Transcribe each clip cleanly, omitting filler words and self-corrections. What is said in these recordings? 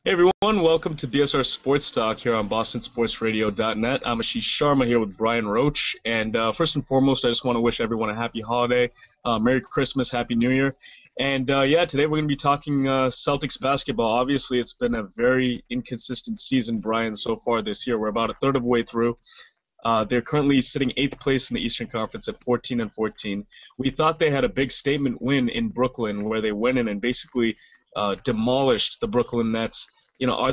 Hey everyone, welcome to BSR Sports Talk here on BostonSportsRadio.net. I'm Ashish Sharma here with Brian Roach, and first and foremost, I just want to wish everyone a happy holiday, Merry Christmas, Happy New Year, and today we're going to be talking Celtics basketball. Obviously, it's been a very inconsistent season, Brian, so far this year. We're about a third of the way through. They're currently sitting eighth place in the Eastern Conference at 14-14. We thought they had a big statement win in Brooklyn, where they went in and basically demolished the Brooklyn Nets,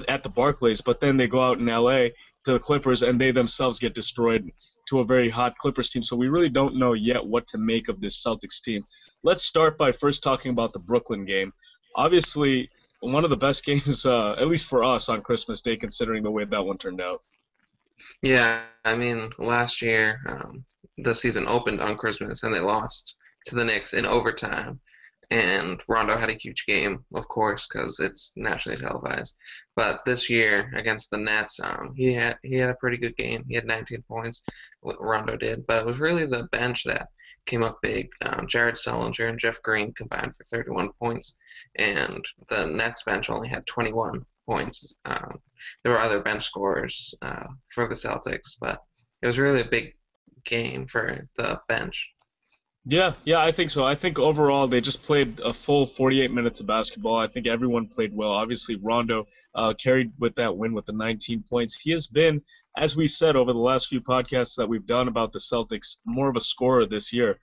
at the Barclays. But then they go out in LA to the Clippers, and they themselves get destroyed to a very hot Clippers team. So we really don't know yet what to make of this Celtics team. Let's start by first talking about the Brooklyn game. Obviously, one of the best games, at least for us, on Christmas Day, considering the way that one turned out. Yeah, I mean, last year the season opened on Christmas and they lost to the Knicks in overtime. And Rondo had a huge game, of course, because it's nationally televised. But this year against the Nets, he had a pretty good game. He had 19 points, what Rondo did. But it was really the bench that came up big. Jared Sullinger and Jeff Green combined for 31 points, and the Nets bench only had 21 points. There were other bench scorers for the Celtics, but it was really a big game for the bench. Yeah, I think so. I think overall they just played a full 48 minutes of basketball. I think everyone played well. Obviously, Rondo carried with that win with the 19 points. He has been, as we said over the last few podcasts that we've done about the Celtics, more of a scorer this year.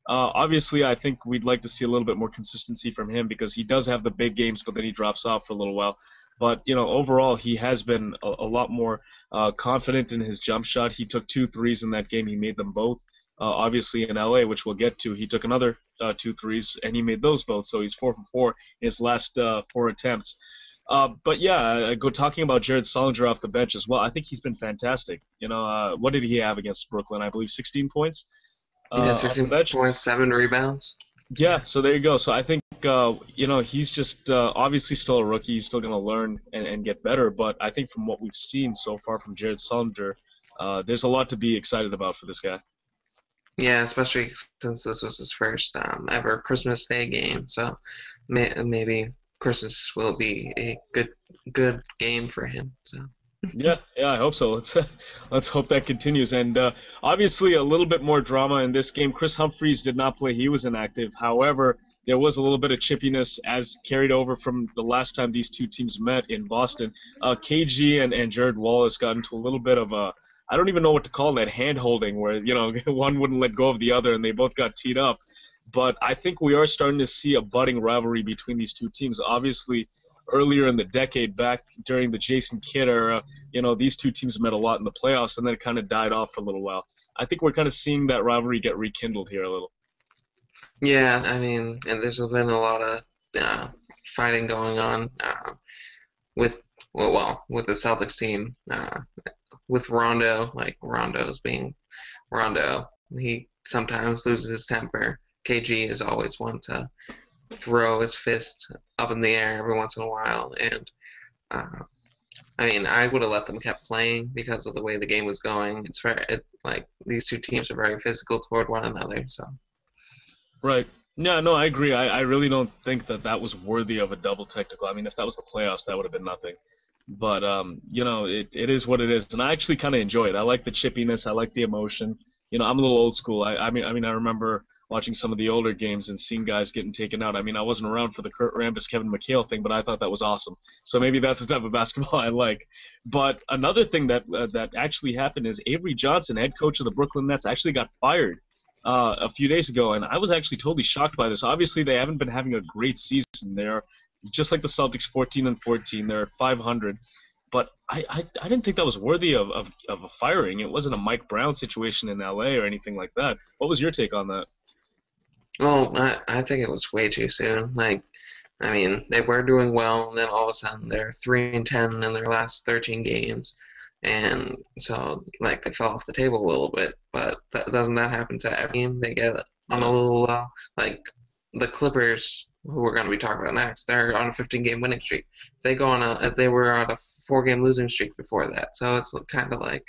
Obviously, I think we'd like to see a little bit more consistency from him because he does have the big games, but then he drops off for a little while. But, overall, he has been a lot more confident in his jump shot. He took 2 threes in that game. He made them both. Obviously, in LA, which we'll get to, he took another 2 threes, and he made those both. So he's 4 for 4 in his last 4 attempts. Go talking about Jared Sullinger off the bench as well. I think he's been fantastic. What did he have against Brooklyn? I believe 16 points He had off the 16 bench. points, 7 rebounds. Yeah, so there you go. So I think, he's just obviously still a rookie. He's still going to learn and get better. But I think from what we've seen so far from Jared Sullinger, there's a lot to be excited about for this guy. Yeah, especially since this was his first ever Christmas Day game. So maybe Christmas will be a good game for him. So. Yeah, I hope so. Let's hope that continues. And obviously, a little bit more drama in this game. Chris Humphries did not play; he was inactive. However, there was a little bit of chippiness as carried over from the last time these two teams met in Boston. KG and Jared Wallace got into a little bit of a, I don't even know what to call that, hand holding, where one wouldn't let go of the other, and they both got teed up. But I think we are starting to see a budding rivalry between these two teams. Obviously, earlier in the decade, back during the Jason Kidd era, these two teams met a lot in the playoffs, and then it kind of died off for a little while. I think we're kind of seeing that rivalry get rekindled here a little. Yeah, I mean, and there's been a lot of fighting going on with with the Celtics team with Rondo. Like Rondo's being Rondo, he sometimes loses his temper. KG is always one to throw his fist up in the air every once in a while, and I mean, I would have let them kept playing because of the way the game was going. Like these two teams are very physical toward one another, so. Right. Yeah, no, I agree. I really don't think that was worthy of a double technical. I memean, if that was the playoffs, that would have been nothing. But it is what it is, and I actually kind of enjoy it. I like the chippiness. I like the emotion. I'm a little old school. I remember watching some of the older games and seeing guys getting taken out. I mean, I wasn't around for the Kurt Rambis, Kevin McHale thing, but I thought that was awesome. So maybe that's the type of basketball I like. But another thing that actually happened is Avery Johnson, head coach of the Brooklyn Nets, actually got fired a few days ago, and I was actually totally shocked by this. Obviously, they haven't been having a great season. They're just like the Celtics, 14-14. They're at 500. But I didn't think that was worthy of a firing. It wasn't a Mike Brown situation in LA or anything like that. What was your take on that? Well, I think it was way too soon. Like, I mean, they were doing well, and then all of a sudden they're 3-10 in their last 13 games, and so like they fell off the table a little bit. But doesn't that happen to every team? They get on a little like the Clippers, who we're going to be talking about next. They're on a 15-game winning streak. They were on a 4-game losing streak before that. So it's kind of like,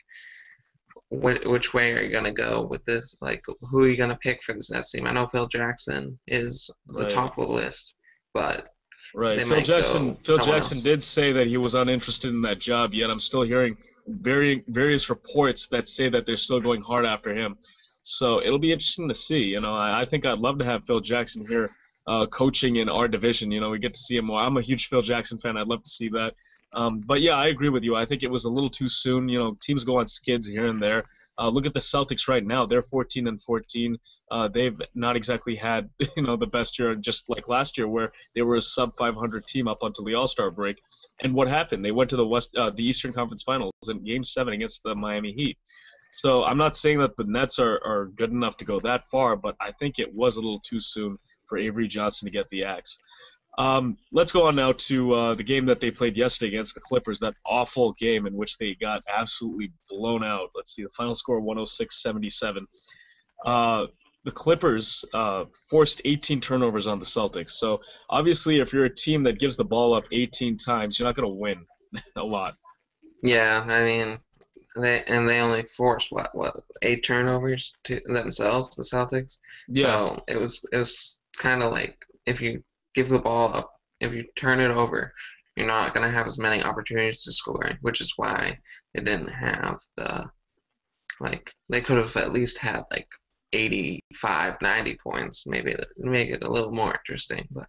which way are you going to go with this? Like, who are you going to pick for this next team? I know Phil Jackson is the Right. top of the list, but Right. They Phil might Jackson. go Phil someone Jackson else. did say that he was uninterested in that job. Yet I'm still hearing various reports that say that they're still going hard after him. So it'll be interesting to see. I think I'd love to have Phil Jackson here, coaching in our division. We get to see him more. I'm a huge Phil Jackson fan. I'd love to see that. But yeah, I agree with you. I think it was a little too soon. Teams go on skids here and there. Look at the Celtics right now. They're 14-14. They've not exactly had the best year, just like last year, where they were a sub 500 team up until the All-Star break. And what happened? They went to the Eastern Conference Finals in Game 7 against the Miami Heat. So I'm not saying that the Nets are good enough to go that far, but I think it was a little too soon for Avery Johnson to get the axe. Let's go on now to the game that they played yesterday against the Clippers, that awful game in which they got absolutely blown out. Let's see, the final score 106-77. The Clippers forced 18 turnovers on the Celtics. So obviously, if you're a team that gives the ball up 18 times, you're not going to win a lot. Yeah, I mean, they only forced what 8 turnovers to themselves, the Celtics. Yeah, So it was kind of like if you give the ball up, if you turn it over, you're not gonna have as many opportunities to score, which is why they didn't have they could have at least had like 85, 90 points, maybe to make it a little more interesting, but.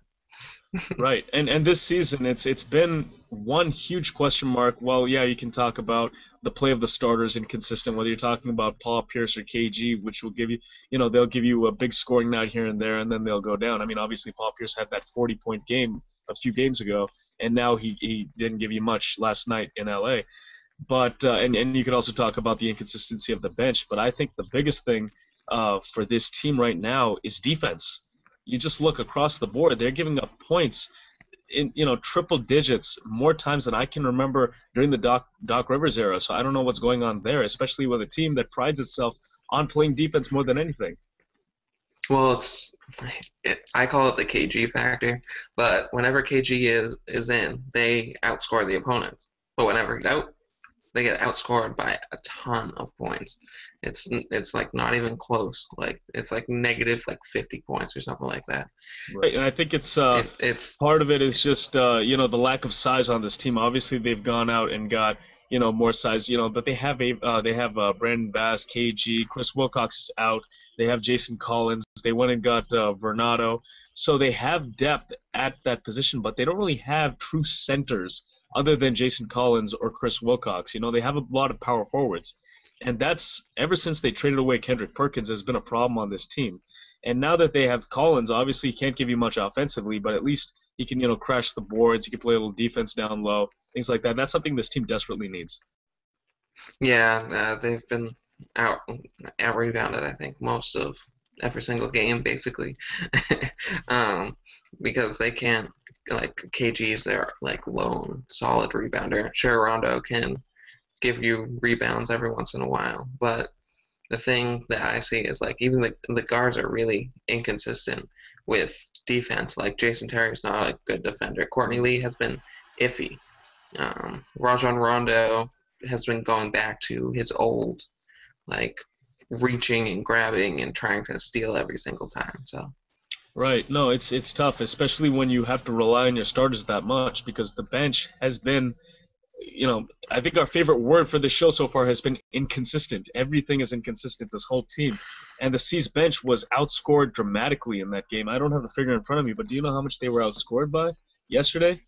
right. And this season, it's been one huge question mark. Well, yeah, you can talk about the play of the starters inconsistent, whether you're talking about Paul Pierce or KG, which will give you, they'll give you a big scoring night here and there, and then they'll go down. I mean, obviously, Paul Pierce had that 40-point game a few games ago, and now he didn't give you much last night in LA. But and you could also talk about the inconsistency of the bench. But I think the biggest thing for this team right now is defense. You just look across the board; they're giving up points in triple digits more times than I can remember during the Doc Rivers era. So I don't know what's going on there, especially with a team that prides itself on playing defense more than anything. Well, I call it the KG factor, but whenever KG is in, they outscore the opponent. But whenever he's out, they get outscored by a ton of points. It's like not even close. Like it's like negative like 50 points or something like that. Right, and I think it's It's part of it is just the lack of size on this team. Obviously, they've gone out and got more size, but they have Brandon Bass, KG, Chris Wilcox is out. They have Jason Collins. They went and got Vernado. So they have depth at that position, but they don't really have true centers other than Jason Collins or Chris Wilcox. They have a lot of power forwards. And that's ever since they traded away Kendrick Perkins has been a problem on this team. And now that they have Collins, obviously he can't give you much offensively, but at least he can, crash the boards. He can play a little defense down low, things like that. That's something this team desperately needs. yeah, they've been out rebounded. I think most of every single game basically, because they can't. Like KG's their like lone solid rebounder. Sure, Rondo can give you rebounds every once in a while, but the thing that I see is like even the guards are really inconsistent with defense. Like Jason Terry's not a good defender. Courtney Lee has been iffy. Rajon Rondo has been going back to his old like reaching and grabbing and trying to steal every single time. So. Right. No, it's tough, especially when you have to rely on your starters that much because the bench has been, I think our favorite word for this show so far has been inconsistent. Everything is inconsistent, this whole team. And the C's bench was outscored dramatically in that game. I don't have the figure in front of me, but do you know how much they were outscored by yesterday?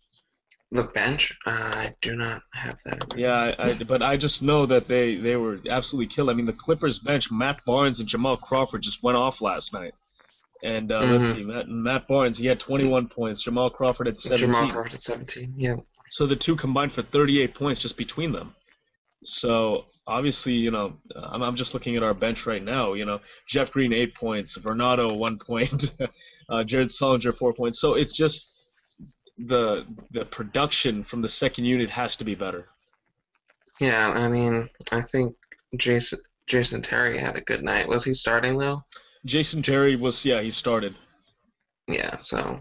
The bench? I do not have that. Yeah, but I just know that they were absolutely killed. I mean, the Clippers bench, Matt Barnes and Jamal Crawford just went off last night. And let's see, Matt Barnes, he had 21 points. Jamal Crawford had 17. Jamal Crawford at 17, yeah. So the two combined for 38 points just between them. So obviously, I'm just looking at our bench right now. Jeff Green 8 points, Vernado 1 point, Jared Sullinger 4 points. So it's just the production from the second unit has to be better. Yeah, I mean, I think Jason Terry had a good night. Was he starting though? Jason Terry he started. Yeah, so,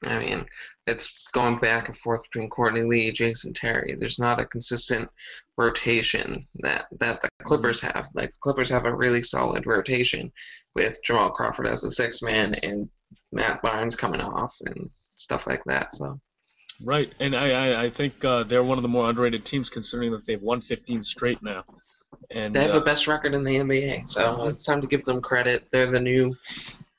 I mean, it's going back and forth between Courtney Lee, Jason Terry. There's not a consistent rotation that the Clippers have. Like, the Clippers have a really solid rotation with Jamal Crawford as the sixth man and Matt Barnes coming off. And stuff like that. So Right, and I think they're one of the more underrated teams considering that they've won 15 straight now. they And have the best record in the NBA. So it's time to give them credit. They're the new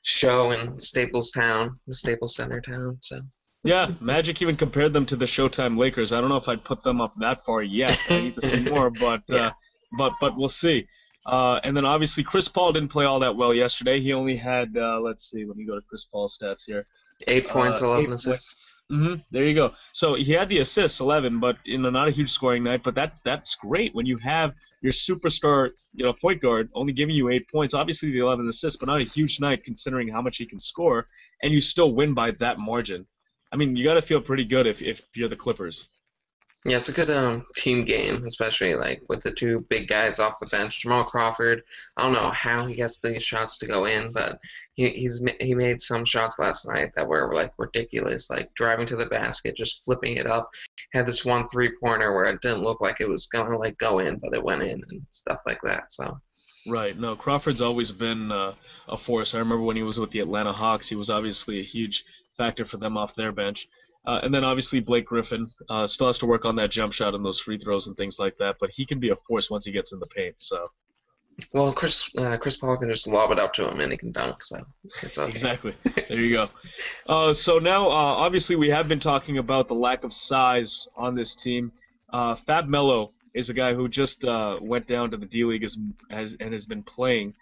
show in Staples Center Town. So yeah, Magic even compared them to the Showtime Lakers. I don't know if I'd put them up that far yet. I need to see more, but yeah. but we'll see. And then obviously Chris Paul didn't play all that well yesterday. He only had let's see, let me go to Chris Paul's stats here. 8 points, 11 8 assists. points. There you go. So he had the assists, 11, but not a huge scoring night. But that's great when you have your superstar, point guard only giving you 8 points. Obviously the 11 assists, but not a huge night considering how much he can score, and you still win by that margin. I mean, you got to feel pretty good if you're the Clippers. Yeah, it's a good team game, especially like with the two big guys off the bench. Jamal Crawford, I don't know how he gets these shots to go in, but he made some shots last night that were like ridiculous, like driving to the basket, just flipping it up. Had this one 3-pointer where it didn't look like it was gonna like go in, but it went in and stuff like that. So. Right. No, Crawford's always been a force. I remember when he was with the Atlanta Hawks, he was obviously a huge factor for them off their bench. And then obviously Blake Griffin still has to work on that jump shot and those free throws and things like that, but he can be a force once he gets in the paint. So. Well, Chris Paul can just lob it up to him and he can dunk, so it's okay. Exactly. There you go. So now, obviously, we have been talking about the lack of size on this team. Fab Melo is a guy who just went down to the D League and has been playing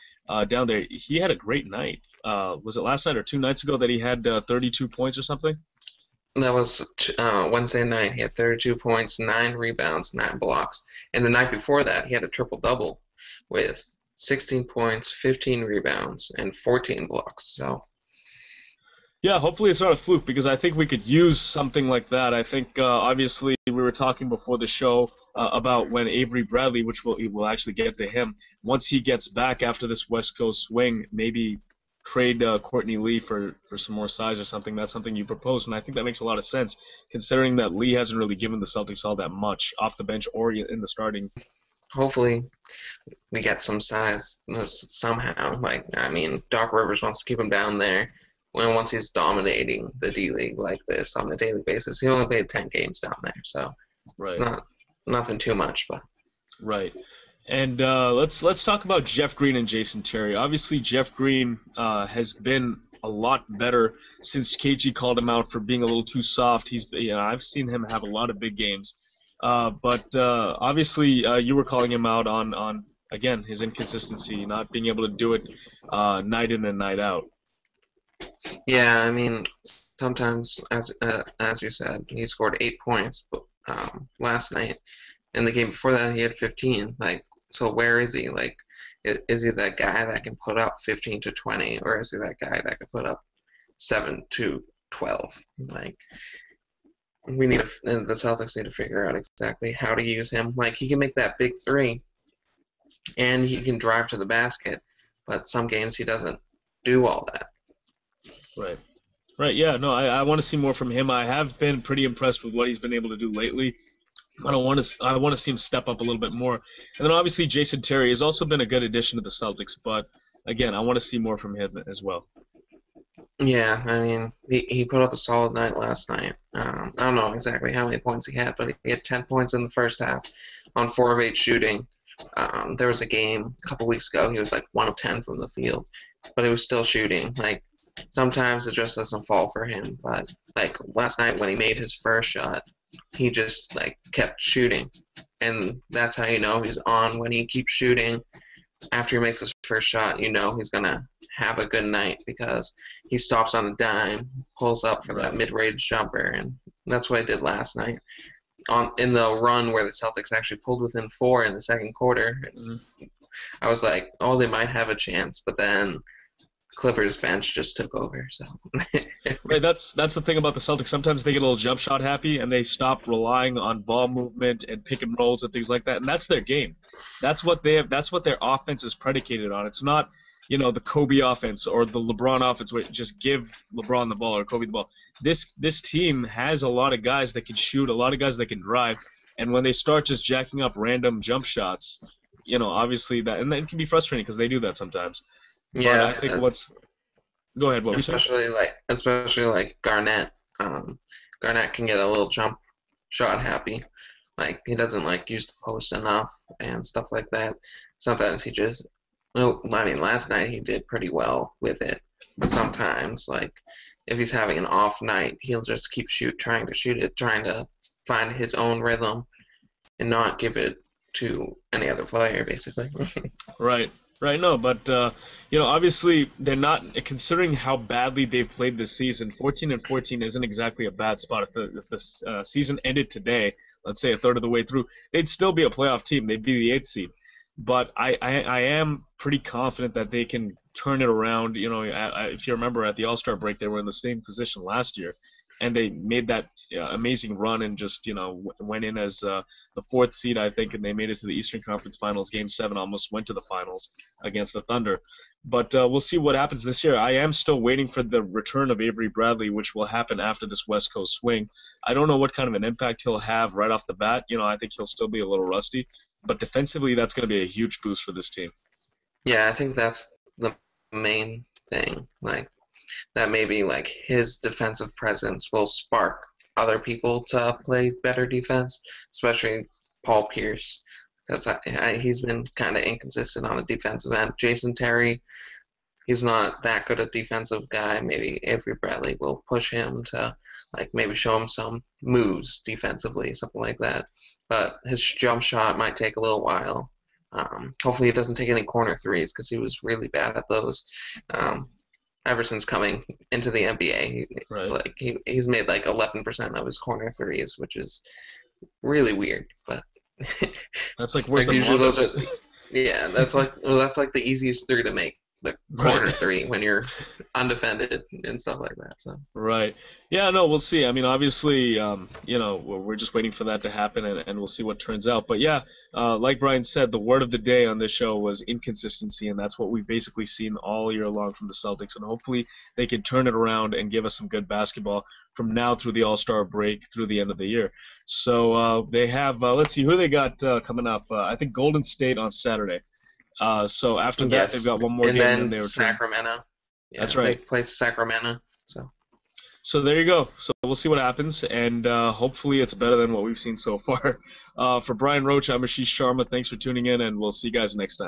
down there. He had a great night. Was it last night or 2 nights ago that he had 32 points or something? That was Wednesday night. He had 32 points, 9 rebounds, 9 blocks. And the night before that, he had a triple-double with 16 points, 15 rebounds, and 14 blocks. So, yeah, hopefully it's not a fluke because I think we could use something like that. I think, obviously, we were talking before the show about when Avery Bradley, which we'll actually get to him, once he gets back after this West Coast swing, maybe trade Courtney Lee for some more size or something. That's something you proposed, and I think that makes a lot of sense considering that Lee hasn't really given the Celtics all that much off the bench or in the starting. Hopefully we get some size somehow. Like, I mean, Doc Rivers wants to keep him down there once he's dominating the D-League like this on a daily basis. He only played 10 games down there, so right. It's not nothing too much. But right. And let's talk about Jeff Green and Jason Terry. Obviously, Jeff Green has been a lot better since KG called him out for being a little too soft. I've seen him have a lot of big games, but obviously you were calling him out on again his inconsistency, not being able to do it night in and night out. Yeah, I mean sometimes as you said, he scored 8 points last night, and the game before that he had 15. Like. So where is he? Like, is he that guy that can put up 15 to 20, or is he that guy that can put up 7 to 12? Like, the Celtics need to figure out exactly how to use him. Like, he can make that big 3, and he can drive to the basket, but some games he doesn't do all that. Right. Right. Yeah. No, I want to see more from him. I have been pretty impressed with what he's been able to do lately. I want to see him step up a little bit more. And then obviously Jason Terry has also been a good addition to the Celtics, but again, I want to see more from him as well. Yeah, I mean, he put up a solid night last night. I don't know exactly how many points he had, but he had 10 points in the first half on 4 of 8 shooting. There was a game a couple weeks ago, he was like 1 of 10 from the field, but he was still shooting. Like, sometimes it just doesn't fall for him, but like last night when he made his first shot, he just like kept shooting, and that's how you know he's on. When he keeps shooting after he makes his first shot, you know he's gonna have a good night because he stops on a dime, pulls up for that mid-range jumper, and that's what I did last night in the run where the Celtics actually pulled within 4 in the second quarter. I was like, oh, they might have a chance, but then Clippers bench just took over. So right, that's the thing about the Celtics. Sometimes they get a little jump shot happy and they stop relying on ball movement and pick and rolls and things like that. And that's their game. That's what their offense is predicated on. It's not, the Kobe offense or the LeBron offense where just give LeBron the ball or Kobe the ball. This team has a lot of guys that can shoot, a lot of guys that can drive, and when they start just jacking up random jump shots, obviously and that can be frustrating because they do that sometimes. Yeah, I think go ahead. What especially like Garnett. Garnett can get a little jump shot happy. Like, he doesn't, like, use the post enough and stuff like that. Sometimes he just, well, I mean, last night he did pretty well with it. But sometimes, like, if he's having an off night, he'll just keep trying to shoot it, trying to find his own rhythm and not give it to any other player, basically. Right. Right, no, but obviously they're not, considering how badly they've played this season. 14-14 isn't exactly a bad spot. If the season ended today, let's say a third of the way through, they'd still be a playoff team. They'd be the 8th seed. But I am pretty confident that they can turn it around. If you remember at the All-Star break, they were in the same position last year, and they made that amazing run and just went in as the 4th seed, I think, and they made it to the Eastern Conference Finals. Game 7 almost went to the finals against the Thunder. But we'll see what happens this year. I am still waiting for the return of Avery Bradley, which will happen after this West Coast swing. I don't know what kind of an impact he'll have right off the bat. I think he'll still be a little rusty, but defensively that's going to be a huge boost for this team. Yeah, I think that's the main thing. Like, that maybe like his defensive presence will spark other people to play better defense, especially Paul Pierce, because he's been kind of inconsistent on the defensive end. Jason Terry, he's not that good a defensive guy. Maybe Avery Bradley will push him to like maybe show him some moves defensively, something like that. But his jump shot might take a little while. Hopefully he doesn't take any corner threes because he was really bad at those. Ever since coming into the NBA, Right. He's made like 11% of his corner threes, which is really weird. But That's like worse like than usually Rondo. those are, yeah, that's like the easiest three to make, the corner Right. three when you're undefended and stuff like that. So Right. Yeah, no, we'll see. I mean, obviously, we're just waiting for that to happen, and we'll see what turns out. But yeah, like Brian said, the word of the day on this show was inconsistency, and that's what we've basically seen all year long from the Celtics. And hopefully they can turn it around and give us some good basketball from now through the All-Star break through the end of the year. So they have, let's see, who they got coming up. I think Golden State on Saturday. So after that, they've yes, got one more and game, and then then they return. Sacramento. Yeah, That's they right. play Sacramento. So So there you go. So we'll see what happens, and hopefully it's better than what we've seen so far. For Brian Roach, I'm Aashish Sharma. Thanks for tuning in, and we'll see you guys next time.